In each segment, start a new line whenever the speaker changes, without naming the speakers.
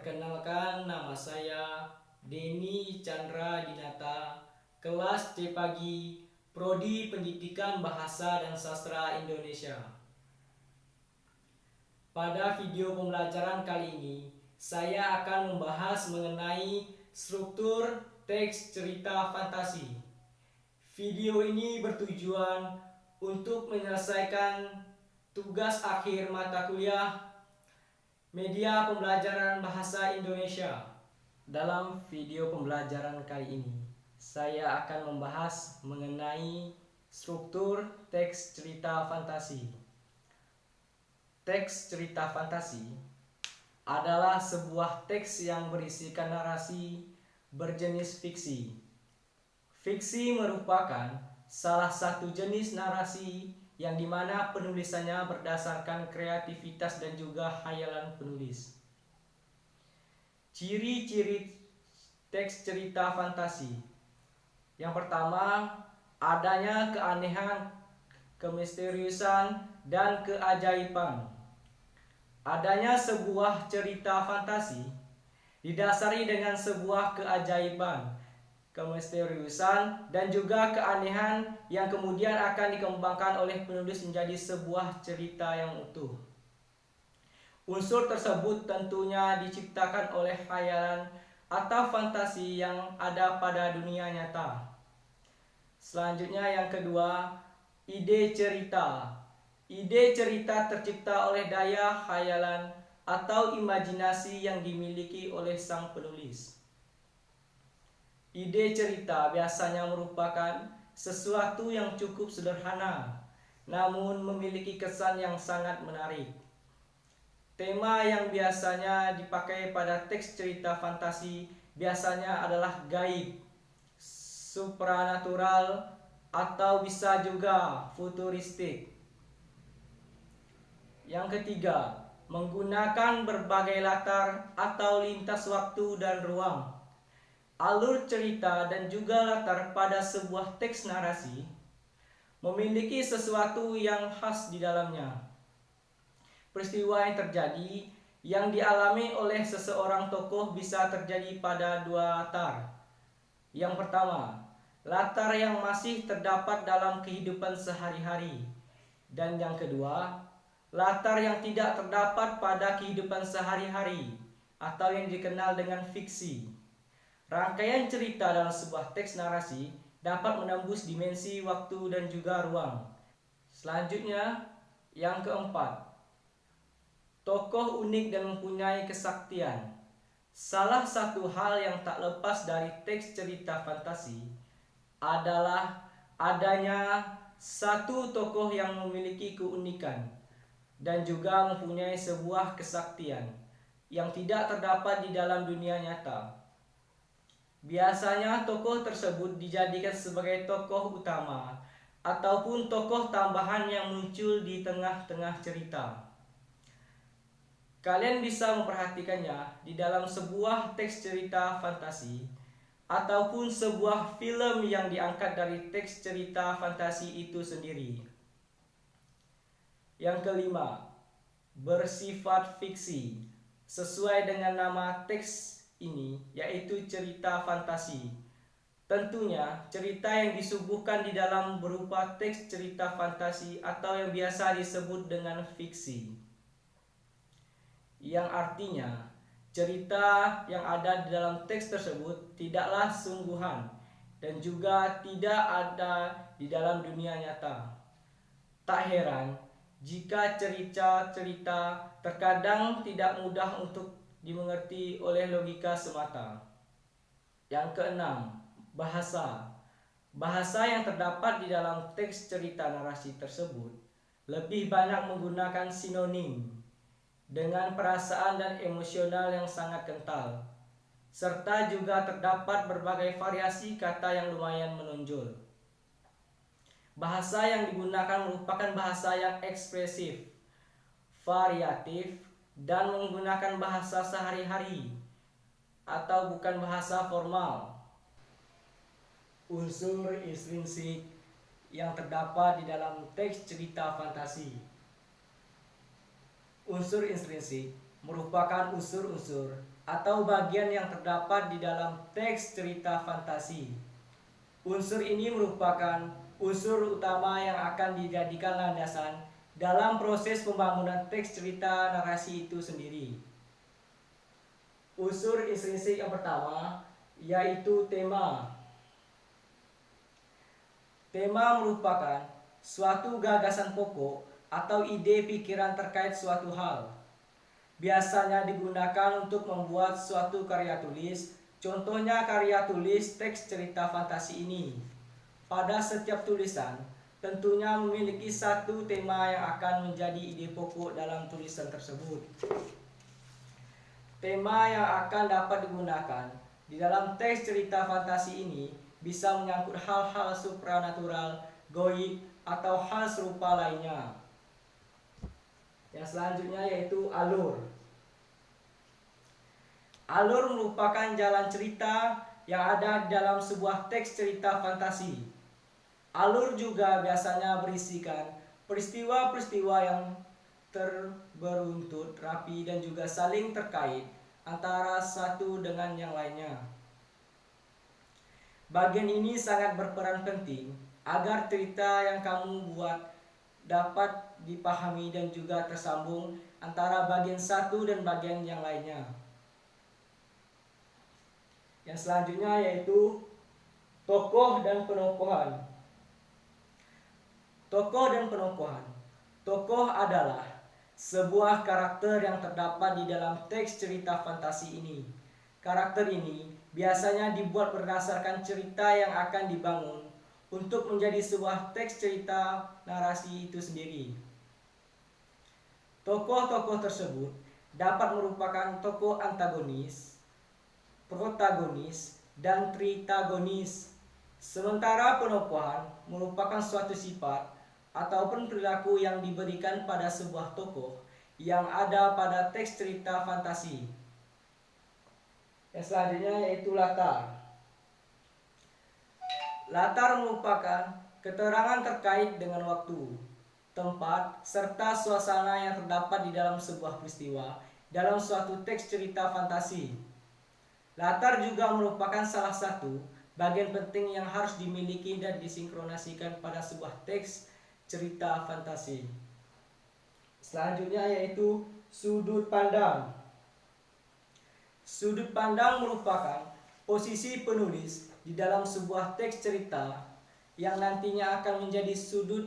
Perkenalkan, nama saya Denny Chandra Dinata, kelas C pagi, Prodi Pendidikan Bahasa dan Sastra Indonesia. Pada video pembelajaran kali ini, saya akan membahas mengenai struktur teks cerita fantasi. Video ini bertujuan untuk menyelesaikan tugas akhir mata kuliah Media Pembelajaran Bahasa Indonesia. Dalam video pembelajaran kali ini, saya akan membahas mengenai struktur teks cerita fantasi. Teks cerita fantasi adalah sebuah teks yang berisikan narasi berjenis fiksi. Fiksi merupakan salah satu jenis narasi yang dimana penulisannya berdasarkan kreativitas dan juga khayalan penulis. Ciri-ciri teks cerita fantasi. Yang pertama, adanya keanehan, kemisteriusan, dan keajaiban. Adanya sebuah cerita fantasi didasari dengan sebuah keajaiban, kemisteriusan, dan juga keanehan yang kemudian akan dikembangkan oleh penulis menjadi sebuah cerita yang utuh. Unsur tersebut tentunya diciptakan oleh khayalan atau fantasi yang ada pada dunia nyata. Selanjutnya yang kedua, ide cerita. Ide cerita tercipta oleh daya khayalan atau imajinasi yang dimiliki oleh sang penulis. Ide cerita biasanya merupakan sesuatu yang cukup sederhana, namun memiliki kesan yang sangat menarik. Tema yang biasanya dipakai pada teks cerita fantasi biasanya adalah gaib, supranatural, atau bisa juga futuristik. Yang ketiga, menggunakan berbagai latar atau lintas waktu dan ruang. Alur cerita dan juga latar pada sebuah teks narasi memiliki sesuatu yang khas di dalamnya. Peristiwa yang terjadi yang dialami oleh seseorang tokoh bisa terjadi pada dua latar. Yang pertama, latar yang masih terdapat dalam kehidupan sehari-hari. Dan yang kedua, latar yang tidak terdapat pada kehidupan sehari-hari atau yang dikenal dengan fiksi. Rangkaian cerita dalam sebuah teks narasi dapat menembus dimensi waktu dan juga ruang. Selanjutnya, yang keempat, tokoh unik dan mempunyai kesaktian. Salah satu hal yang tak lepas dari teks cerita fantasi adalah adanya satu tokoh yang memiliki keunikan dan juga mempunyai sebuah kesaktian yang tidak terdapat di dalam dunia nyata. Biasanya tokoh tersebut dijadikan sebagai tokoh utama ataupun tokoh tambahan yang muncul di tengah-tengah cerita. Kalian bisa memperhatikannya di dalam sebuah teks cerita fantasi ataupun sebuah film yang diangkat dari teks cerita fantasi itu sendiri. Yang kelima, bersifat fiksi. Sesuai dengan nama teks ini, yaitu cerita fantasi. Tentunya, cerita yang disuguhkan di dalam berupa teks cerita fantasi atau yang biasa disebut dengan fiksi. Yang artinya, cerita yang ada di dalam teks tersebut tidaklah sungguhan dan juga tidak ada di dalam dunia nyata. Tak heran jika cerita-cerita terkadang tidak mudah untuk dimengerti oleh logika semata. Yang keenam, bahasa. Bahasa yang terdapat di dalam teks cerita narasi tersebut lebih banyak menggunakan sinonim dengan perasaan dan emosional yang sangat kental, serta juga terdapat berbagai variasi kata yang lumayan menonjol. Bahasa yang digunakan merupakan bahasa yang ekspresif, variatif, dan menggunakan bahasa sehari-hari atau bukan bahasa formal. Unsur intrinsik yang terdapat di dalam teks cerita fantasi. Unsur intrinsik merupakan unsur-unsur atau bagian yang terdapat di dalam teks cerita fantasi. Unsur ini merupakan unsur utama yang akan dijadikan landasan dalam proses pembangunan teks cerita narasi itu sendiri. Unsur intrinsik yang pertama yaitu tema. Tema merupakan suatu gagasan pokok atau ide pikiran terkait suatu hal. Biasanya digunakan untuk membuat suatu karya tulis, contohnya karya tulis teks cerita fantasi ini. Pada setiap tulisan, tentunya memiliki satu tema yang akan menjadi ide pokok dalam tulisan tersebut. Tema yang akan dapat digunakan di dalam teks cerita fantasi ini bisa menyangkut hal-hal supranatural, goib, atau hal serupa lainnya. Yang selanjutnya yaitu alur. Alur merupakan jalan cerita yang ada di dalam sebuah teks cerita fantasi. Alur juga biasanya berisikan peristiwa-peristiwa yang beruntut, rapi, dan juga saling terkait antara satu dengan yang lainnya. Bagian ini sangat berperan penting agar cerita yang kamu buat dapat dipahami dan juga tersambung antara bagian satu dan bagian yang lainnya. Yang selanjutnya yaitu tokoh dan penokohan. Tokoh dan penokohan. Tokoh adalah sebuah karakter yang terdapat di dalam teks cerita fantasi ini. Karakter ini biasanya dibuat berdasarkan cerita yang akan dibangun untuk menjadi sebuah teks cerita narasi itu sendiri. Tokoh-tokoh tersebut dapat merupakan tokoh antagonis, protagonis, dan tritagonis. Sementara penokohan merupakan suatu sifat ataupun perilaku yang diberikan pada sebuah tokoh yang ada pada teks cerita fantasi. Yang selanjutnya yaitu latar. Latar merupakan keterangan terkait dengan waktu, tempat, serta suasana yang terdapat di dalam sebuah peristiwa dalam suatu teks cerita fantasi. Latar juga merupakan salah satu bagian penting yang harus dimiliki dan disinkronasikan pada sebuah teks cerita fantasi. Selanjutnya yaitu sudut pandang. Sudut pandang merupakan posisi penulis di dalam sebuah teks cerita yang nantinya akan menjadi sudut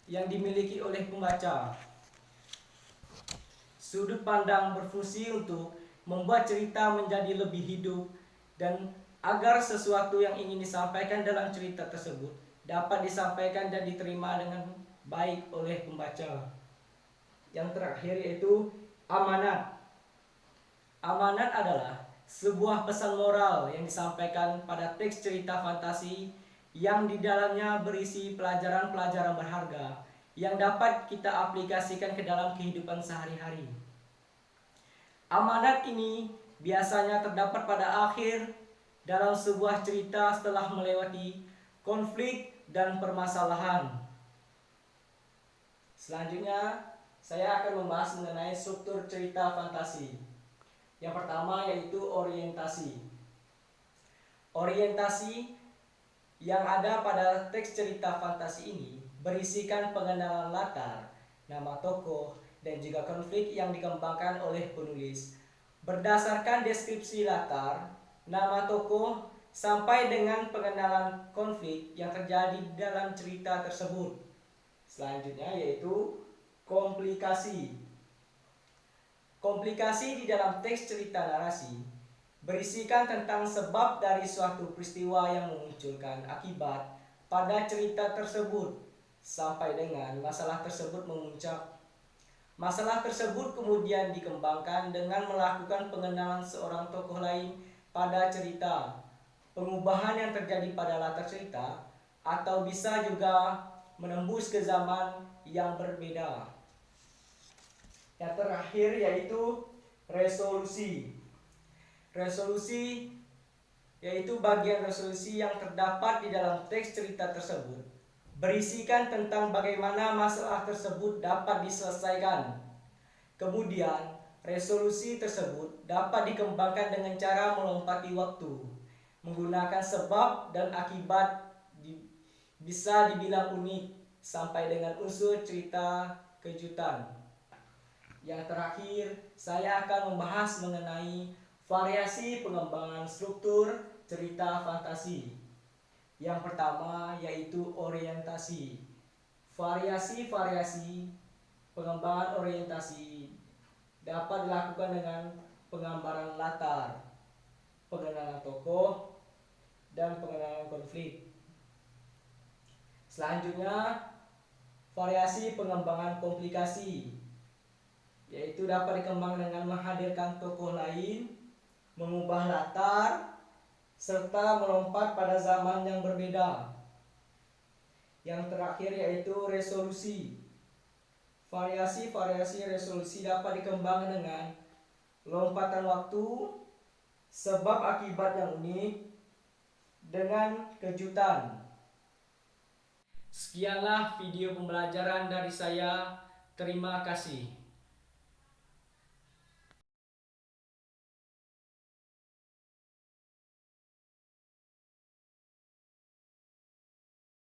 yang dimiliki oleh pembaca. Sudut pandang berfungsi untuk membuat cerita menjadi lebih hidup dan agar sesuatu yang ingin disampaikan dalam cerita tersebut dapat disampaikan dan diterima dengan baik oleh pembaca. Yang terakhir yaitu amanat. Amanat adalah sebuah pesan moral yang disampaikan pada teks cerita fantasi yang di dalamnya berisi pelajaran-pelajaran berharga yang dapat kita aplikasikan ke dalam kehidupan sehari-hari. Amanat ini biasanya terdapat pada akhir dalam sebuah cerita setelah melewati konflik dan permasalahan. Selanjutnya, saya akan membahas mengenai struktur cerita fantasi. Yang pertama yaitu orientasi. Orientasi yang ada pada teks cerita fantasi ini berisikan pengenalan latar, nama tokoh, dan juga konflik yang dikembangkan oleh penulis. Berdasarkan deskripsi latar, nama tokoh, sampai dengan pengenalan konflik yang terjadi dalam cerita tersebut. Selanjutnya yaitu komplikasi. Komplikasi di dalam teks cerita narasi berisikan tentang sebab dari suatu peristiwa yang memunculkan akibat pada cerita tersebut sampai dengan masalah tersebut memuncak. Masalah tersebut kemudian dikembangkan dengan melakukan pengenalan seorang tokoh lain pada cerita, pengubahan yang terjadi pada latar cerita, atau bisa juga menembus ke zaman yang berbeda. Yang terakhir yaitu resolusi. Resolusi yaitu bagian resolusi yang terdapat di dalam teks cerita tersebut, berisikan tentang bagaimana masalah tersebut dapat diselesaikan. Kemudian, Resolusi tersebut dapat dikembangkan dengan cara melompati waktu, menggunakan sebab dan akibat bisa dibilang unik, sampai dengan unsur cerita kejutan. Yang terakhir, saya akan membahas mengenai variasi pengembangan struktur cerita fantasi. Yang pertama yaitu orientasi. Variasi-variasi pengembangan orientasi dapat dilakukan dengan penggambaran latar, pengenalan tokoh, dan pengenalan konflik. Selanjutnya, variasi pengembangan komplikasi, yaitu dapat dikembangkan dengan menghadirkan tokoh lain, mengubah latar, serta melompat pada zaman yang berbeda. Yang terakhir yaitu resolusi. Variasi-variasi resolusi dapat dikembangkan dengan lompatan waktu, sebab akibat yang unik, dengan kejutan. Sekianlah video pembelajaran dari saya. Terima kasih.